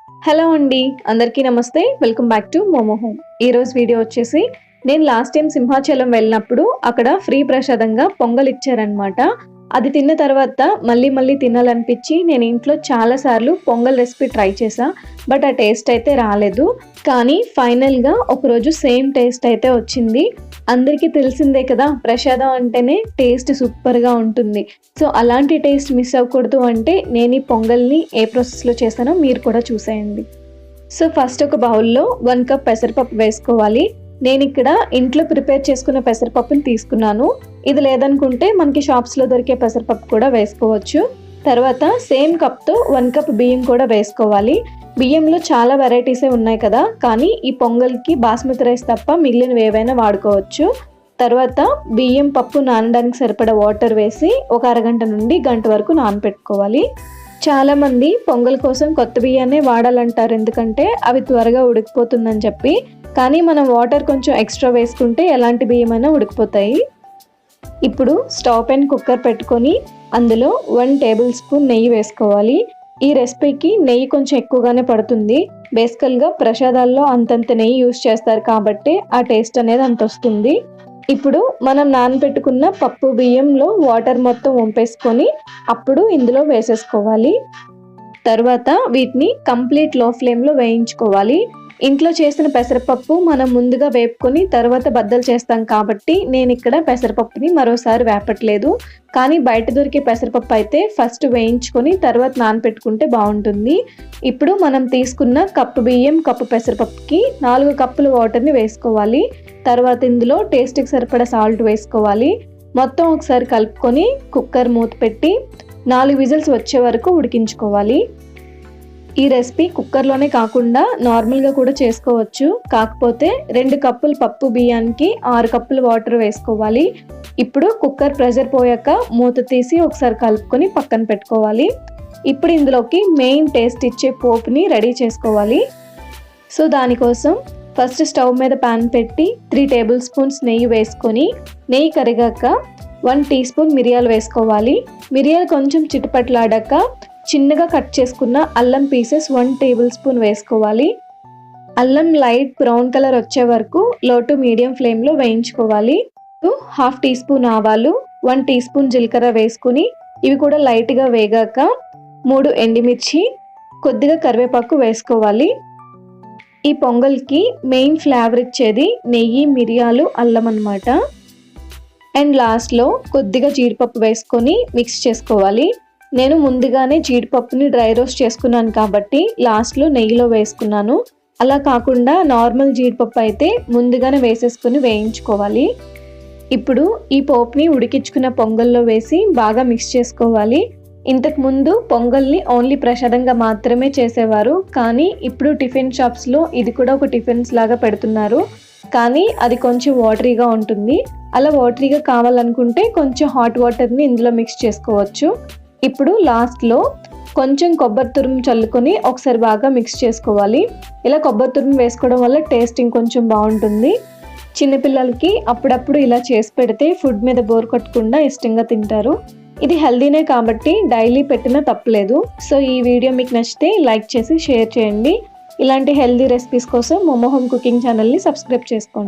Hello అండి, అందరికీ నమస్తే. Welcome back to Momo home. ఈరోజు వీడియో వచ్చేసి నేను లాస్ట్ టైం సింహాచలం వెళ్ళినప్పుడు అక్కడ ఫ్రీ ప్రసాదంగా పొంగల్ ఇచ్చారనమాట. అది తిన్న తర్వాత మళ్ళీ తినాలనిపించి నేను ఇంట్లో చాలాసార్లు పొంగల్ రెసిపీ ట్రై చేశా. బట్ ఆ టేస్ట్ అయితే రాలేదు. కానీ ఫైనల్గా ఒకరోజు సేమ్ టేస్ట్ అయితే వచ్చింది. అందరికీ తెలిసిందే కదా, ప్రసాదం అంటేనే టేస్ట్ సూపర్గా ఉంటుంది. సో అలాంటి టేస్ట్ మిస్ అవ్వకూడదు అంటే నేను ఈ పొంగల్ని ఏ ప్రాసెస్లో చేశానో మీరు కూడా చూసేయండి. సో ఫస్ట్ ఒక బౌల్లో 1 కప్ పెసరపప్పు వేసుకోవాలి. నేను ఇక్కడ ఇంట్లో ప్రిపేర్ చేసుకున్న పెసరపప్పుని తీసుకున్నాను. ఇది లేదనుకుంటే మనకి షాప్స్లో దొరికే పెసరపప్పు కూడా వేసుకోవచ్చు. తర్వాత సేమ్ కప్తో 1 కప్ బియ్యం కూడా వేసుకోవాలి. బియ్యంలో చాలా వెరైటీసే ఉన్నాయి కదా, కానీ ఈ పొంగల్కి బాస్మతి రైస్ తప్ప మిగిలినవి ఏవైనా వాడుకోవచ్చు. తర్వాత బియ్యం పప్పు నానడానికి సరిపడా వాటర్ వేసి ఒక అరగంట నుండి గంట వరకు నానపెట్టుకోవాలి. చాలామంది పొంగల్ కోసం కొత్త బియ్యాన్నే వాడాలంటారు, ఎందుకంటే అవి త్వరగా ఉడికిపోతుందని చెప్పి. కానీ మనం వాటర్ కొంచెం ఎక్స్ట్రా వేసుకుంటే ఎలాంటి బియ్యమైనా ఉడికిపోతాయి. ఇప్పుడు స్టవ్ పైన కుక్కర్ పెట్టుకొని అందులో 1 టేబుల్ స్పూన్ నెయ్యి వేసుకోవాలి. ఈ రెసిపీకి నెయ్యి కొంచెం ఎక్కువగానే పడుతుంది. బేసికల్గా ప్రసాదాల్లో అంతంత నెయ్యి యూస్ చేస్తారు కాబట్టి ఆ టేస్ట్ అనేది అంత వస్తుంది. ఇప్పుడు మనం నానబెట్టుకున్న పప్పు బియ్యంలో వాటర్ మొత్తం వంపేసుకొని అప్పుడు ఇందులో వేసేసుకోవాలి. తర్వాత వీటిని కంప్లీట్ లో ఫ్లేమ్లో వేయించుకోవాలి. ఇంట్లో చేసిన పెసరపప్పు మనం ముందుగా వేపుకొని తర్వాత బద్దలు చేస్తాం కాబట్టి నేను ఇక్కడ పెసరపప్పుని మరోసారి వేపట్లేదు. కానీ బయట దొరికే పెసరపప్పు అయితే ఫస్ట్ వేయించుకొని తర్వాత నానపెట్టుకుంటే బాగుంటుంది. ఇప్పుడు మనం తీసుకున్న కప్పు బియ్యం కప్పు పెసరపప్పుకి 4 కప్పుల వాటర్ని వేసుకోవాలి. తర్వాత ఇందులో టేస్ట్కి సరిపడా సాల్ట్ వేసుకోవాలి. మొత్తం ఒకసారి కలుపుకొని కుక్కర్ మూత పెట్టి 4 విజిల్స్ వచ్చే వరకు ఉడికించుకోవాలి. ఈ రెసిపీ కుక్కర్లోనే కాకుండా నార్మల్గా కూడా చేసుకోవచ్చు. కాకపోతే 2 కప్పుల పప్పు బియ్యానికి 6 కప్పుల వాటర్ వేసుకోవాలి. ఇప్పుడు కుక్కర్ ప్రెషర్ పోయాక మూత తీసి ఒకసారి కలుపుకొని పక్కన పెట్టుకోవాలి. ఇప్పుడు ఇందులోకి మెయిన్ టేస్ట్ ఇచ్చే పోపుని రెడీ చేసుకోవాలి. సో దానికోసం ఫస్ట్ స్టవ్ మీద ప్యాన్ పెట్టి 3 టేబుల్ స్పూన్స్ నెయ్యి వేసుకొని నెయ్యి కరిగాక 1 టీ స్పూన్ మిరియాలు వేసుకోవాలి. మిరియాలు కొంచెం చిటపట్లాడాక చిన్నగా కట్ చేసుకున్న అల్లం పీసెస్ 1 టేబుల్ స్పూన్ వేసుకోవాలి. అల్లం లైట్ బ్రౌన్ కలర్ వచ్చే వరకు లో టు మీడియం ఫ్లేమ్లో వేయించుకోవాలి. 1/2 టీ స్పూన్ ఆవాలు 1 టీ స్పూన్ జీలకర్ర వేసుకుని ఇవి కూడా లైట్గా వేగాక 3 ఎండుమిర్చి కొద్దిగా కరివేపాకు వేసుకోవాలి. ఈ పొంగల్కి మెయిన్ ఫ్లేవర్ ఇచ్చేది నెయ్యి, మిరియాలు, అల్లం అన్నమాట. అండ్ లాస్ట్లో కొద్దిగా జీడిపప్పు వేసుకొని మిక్స్ చేసుకోవాలి. నేను ముందుగానే జీడిపప్పుని డ్రై రోస్ట్ చేసుకున్నాను కాబట్టి లాస్ట్లో నెయ్యిలో వేసుకున్నాను. అలా కాకుండా నార్మల్ జీడిపప్పు అయితే ముందుగానే వేసేసుకుని వేయించుకోవాలి. ఇప్పుడు ఈ పోపుని ఉడికించుకున్న పొంగల్లో వేసి బాగా మిక్స్ చేసుకోవాలి. ఇంతకు ముందు పొంగల్ని ఓన్లీ ప్రసాదంగా మాత్రమే చేసేవారు, కానీ ఇప్పుడు టిఫిన్ షాప్స్లో ఇది కూడా ఒక టిఫిన్స్ లాగా పెడుతున్నారు. కానీ అది కొంచెం వాటరీగా ఉంటుంది. అలా వాటరీగా కావాలనుకుంటే కొంచెం హాట్ వాటర్ని ఇందులో మిక్స్ చేసుకోవచ్చు. ఇప్పుడు లాస్ట్లో కొంచెం కొబ్బరి తురుము చల్లుకొని ఒకసారి బాగా మిక్స్ చేసుకోవాలి. ఇలా కొబ్బరి తురుము వేసుకోవడం వల్ల టేస్ట్ ఇంకొంచెం బాగుంటుంది. చిన్నపిల్లలకి అప్పుడప్పుడు ఇలా చేసి పెడితే ఫుడ్ మీద బోర్ కొట్టకుండా ఇష్టంగా తింటారు. ఇది హెల్దీనే కాబట్టి డైలీ పెట్టినా తప్పలేదు. సో ఈ వీడియో మీకు నచ్చితే లైక్ చేసి షేర్ చేయండి. ఇలాంటి హెల్దీ రెసిపీస్ కోసం మోమో హోమ్ కుకింగ్ ఛానల్ని సబ్స్క్రైబ్ చేసుకోండి.